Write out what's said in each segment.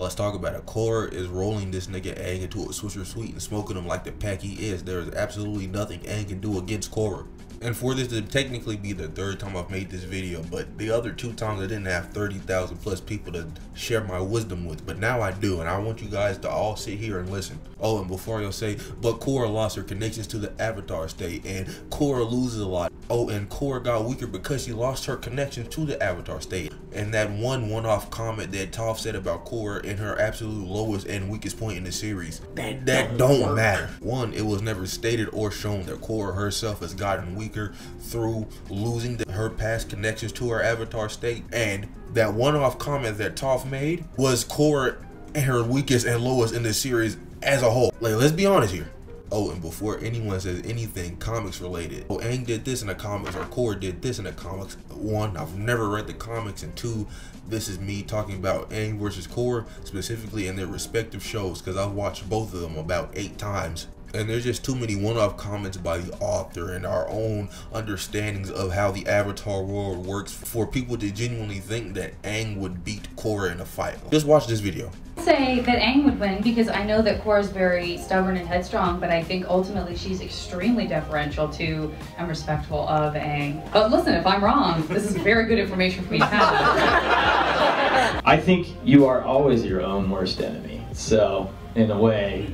Let's talk about it. Korra is rolling this nigga Aang into a Swisher Sweet and smoking him like the pack he is. There is absolutely nothing Aang can do against Korra. And for this to technically be the third time I've made this video, but the other 2 times I didn't have 30,000 plus people to share my wisdom with, but now I do, and I want you guys to all sit here and listen. Oh, and before y'all say, but Korra lost her connections to the Avatar state, and Korra loses a lot. Oh, and Korra got weaker because she lost her connection to the Avatar state. And that one-off comment that Toph said about Korra in her absolute lowest and weakest point in the series, that don't matter. One, it was never stated or shown that Korra herself has gotten weaker through losing her past connections to her Avatar state. And that one-off comment that Toph made was Korra at her weakest and lowest in the series as a whole. Like, let's be honest here. Oh, and before anyone says anything comics related, oh, Aang did this in the comics or Korra did this in the comics. 1, I've never read the comics, and 2, this is me talking about Aang versus Korra specifically in their respective shows, because I've watched both of them about 8 times. And there's just too many one-off comments by the author and our own understandings of how the Avatar world works for people to genuinely think that Aang would beat Korra in a fight. Just watch this video. Say that Aang would win because I know that Korra's very stubborn and headstrong, but I think ultimately she's extremely deferential to and respectful of Aang. But listen, if I'm wrong, this is very good information for me to have. I think you are always your own worst enemy. So, in a way,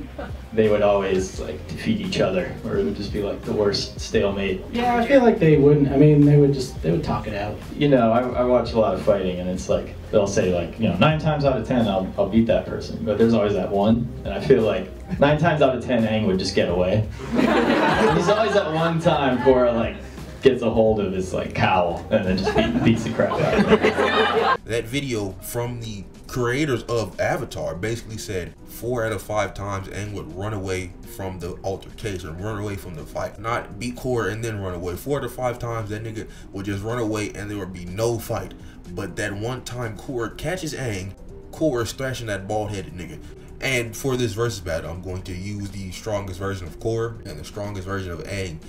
they would always like defeat each other, or it would just be like the worst stalemate. Yeah, I feel like they wouldn't. I mean, they would talk it out. You know, I watch a lot of fighting, and it's like they'll say like, you know, 9 times out of 10 I'll beat that person, but there's always that one, and I feel like 9 times out of 10 Aang would just get away. There's always that one time Korra like gets a hold of his like cowl and then just beats the crap out of him. That video from the creators of Avatar basically said 4 out of 5 times Aang would run away from the altercation, run away from the fight, not beat Korra and then run away. 4 out of 5 times that nigga would just run away and there would be no fight. But that one time Korra catches Aang, Korra thrashing that bald-headed nigga. And for this versus battle, I'm going to use the strongest version of Korra and the strongest version of Aang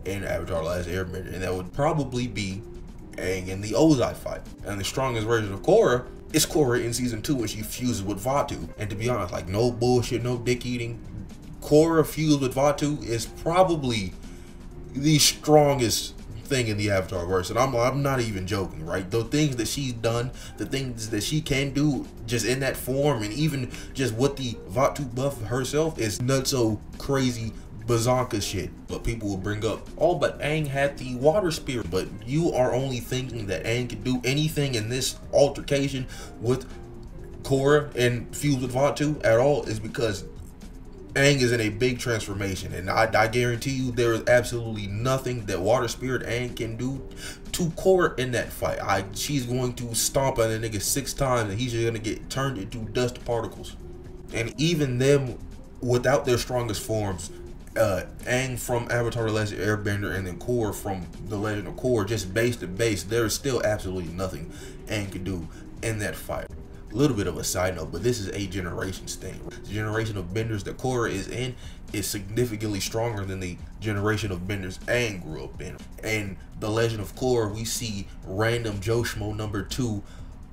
in Avatar: Last Airbender, and that would probably be Aang in the Ozai fight. And the strongest version of Korra is Korra in season 2 when she fuses with Vaatu. And to be honest, like, no bullshit, no dick eating, Korra fused with Vaatu is probably the strongest thing in the Avatar verse, and I'm not even joking, right? The things that she's done, the things that she can do just in that form, and even just what the Vaatu buff herself is nuts, so crazy bazonka shit. But people will bring up, oh, but Aang had the water spirit. But you are only thinking that Aang can do anything in this altercation with Korra and fuse with Vaatu at all is because Aang is in a big transformation, and I guarantee you there is absolutely nothing that water spirit Aang can do to Korra in that fight. She's going to stomp on the nigga 6 times and he's just gonna get turned into dust particles. And even them without their strongest forms, Aang from Avatar: The Last Airbender and then Korra from The Legend of Korra, just base to base, there is still absolutely nothing Aang can do in that fight. A little bit of a side note, but this is a generations thing. The generation of benders that Korra is in is significantly stronger than the generation of benders Aang grew up in. And The Legend of Korra, we see random Joe Schmo number 2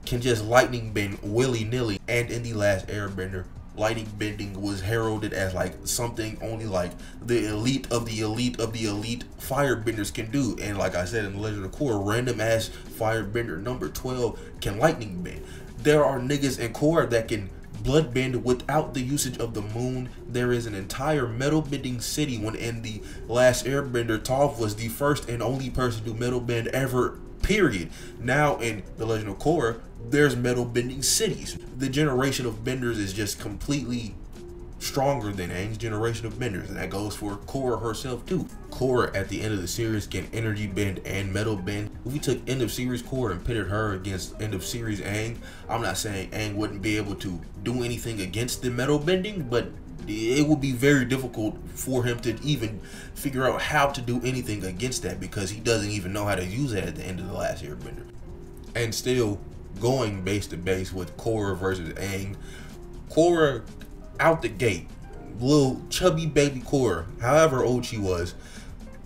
can just lightning bend willy-nilly. And in The Last Airbender, lightning bending was heralded as like something only like the elite of the elite of the elite firebenders can do. And like I said in The Legend of Korra, random ass firebender number 12 can lightning bend. There are niggas in Korra that can blood bend without the usage of the moon. There is an entire metal bending city when in The Last Airbender, Toph was the first and only person to metal bend ever, period. Now in The Legend of Korra, there's metal bending cities. The generation of benders is just completely stronger than Aang's generation of benders, and that goes for Korra herself too. Korra at the end of the series can energy bend and metal bend. If we took end of series Korra and pitted her against end of series Aang, I'm not saying Aang wouldn't be able to do anything against the metal bending, but it would be very difficult for him to even figure out how to do anything against that, because he doesn't even know how to use it at the end of The Last Airbender. And still going base to base with Korra versus Aang, Korra out the gate, little chubby baby Korra, however old she was,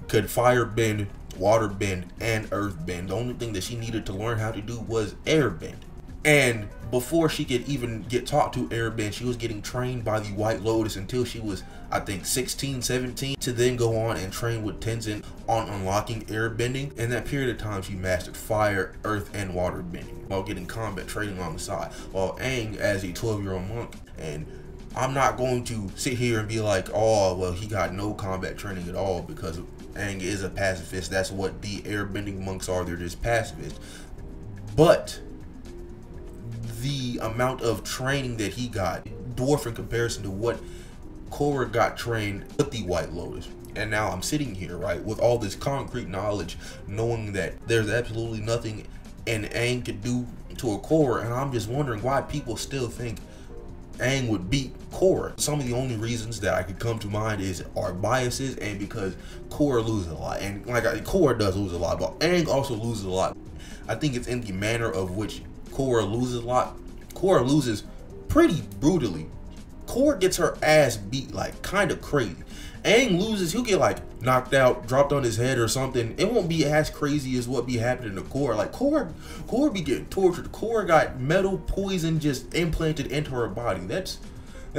could fire bend, water bend, and earth bend. The only thing that she needed to learn how to do was air bend. And before she could even get taught to airbend, she was getting trained by the White Lotus until she was, I think, 16, 17, to then go on and train with Tenzin on unlocking airbending. In that period of time, she mastered fire, earth, and water bending while getting combat training on the side. While Aang, as a 12-year-old monk, and I'm not going to sit here and be like, oh, well, he got no combat training at all, because Aang is a pacifist. That's what the airbending monks are. They're just pacifists. But the amount of training that he got dwarf in comparison to what Korra got trained with the White Lotus. And now I'm sitting here, right, with all this concrete knowledge, knowing that there's absolutely nothing an Aang could do to a Korra, and I'm just wondering why people still think Aang would beat Korra. Some of the only reasons that I could come to mind is our biases, and because Korra loses a lot, and like Korra does lose a lot, but Aang also loses a lot. I think it's in the manner of which Korra loses a lot. Korra loses pretty brutally. Korra gets her ass beat like kind of crazy. Aang loses, he'll get like knocked out, dropped on his head or something. It won't be as crazy as what be happening to Korra. Like Korra be getting tortured. Korra got metal poison just implanted into her body. That's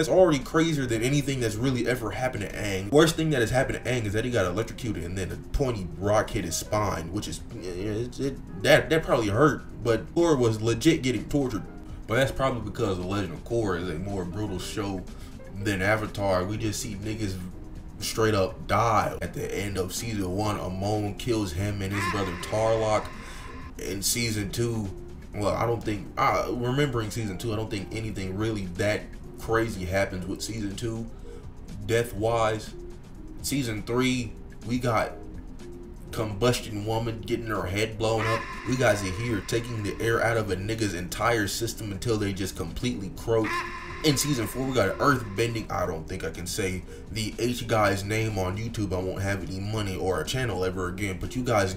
already crazier than anything that's really ever happened to Aang. Worst thing that has happened to Aang is that he got electrocuted and then a pointy rock hit his spine, which is that probably hurt. But Korra was legit getting tortured. But that's probably because The Legend of Korra is a more brutal show than Avatar. We just see niggas straight up die. At the end of season 1, Amon kills him and his brother Tarlok. In season 2, well, I don't think, remembering season 2, I don't think anything really that crazy happens with season 2, death-wise. Season 3, we got Combustion Woman getting her head blown up. We got Zahir taking the air out of a nigga's entire system until they just completely croak. In season 4, we got earth bending. I don't think I can say the H guy's name on YouTube. I won't have any money or a channel ever again. But you guys,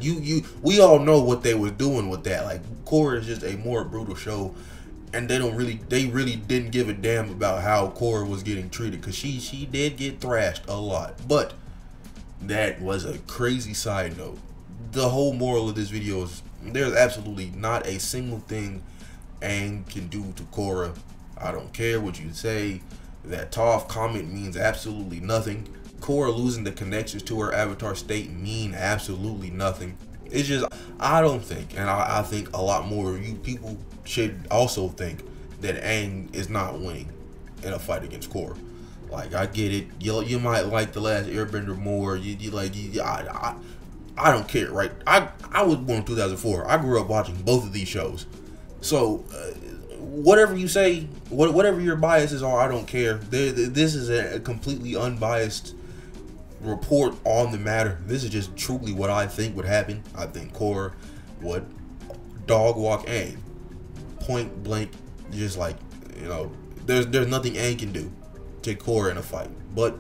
we all know what they was doing with that. Like, Korra is just a more brutal show, and they really didn't give a damn about how Korra was getting treated, because she did get thrashed a lot. But that was a crazy side note. The whole moral of this video is there's absolutely not a single thing Aang can do to Korra. I don't care what you say. That Toph comment means absolutely nothing. Korra losing the connections to her avatar state mean absolutely nothing. It's just, I don't think, and I think a lot more of you people should also think that Aang is not winning in a fight against Korra. Like, I get it. You might like The Last Airbender more. I don't care, right? I was born in 2004. I grew up watching both of these shows. So, whatever you say, whatever your biases are, I don't care. This is a completely unbiased report on the matter. This is just truly what I think would happen. I think Korra would dog walk Aang. Point blank, just like, you know, there's nothing Aang can do to Korra in a fight. But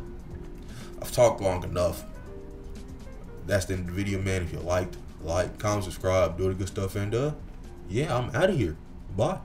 I've talked long enough. That's the end of the video, man. If you liked, like, comment, subscribe, do the good stuff, and yeah, I'm out of here. Bye.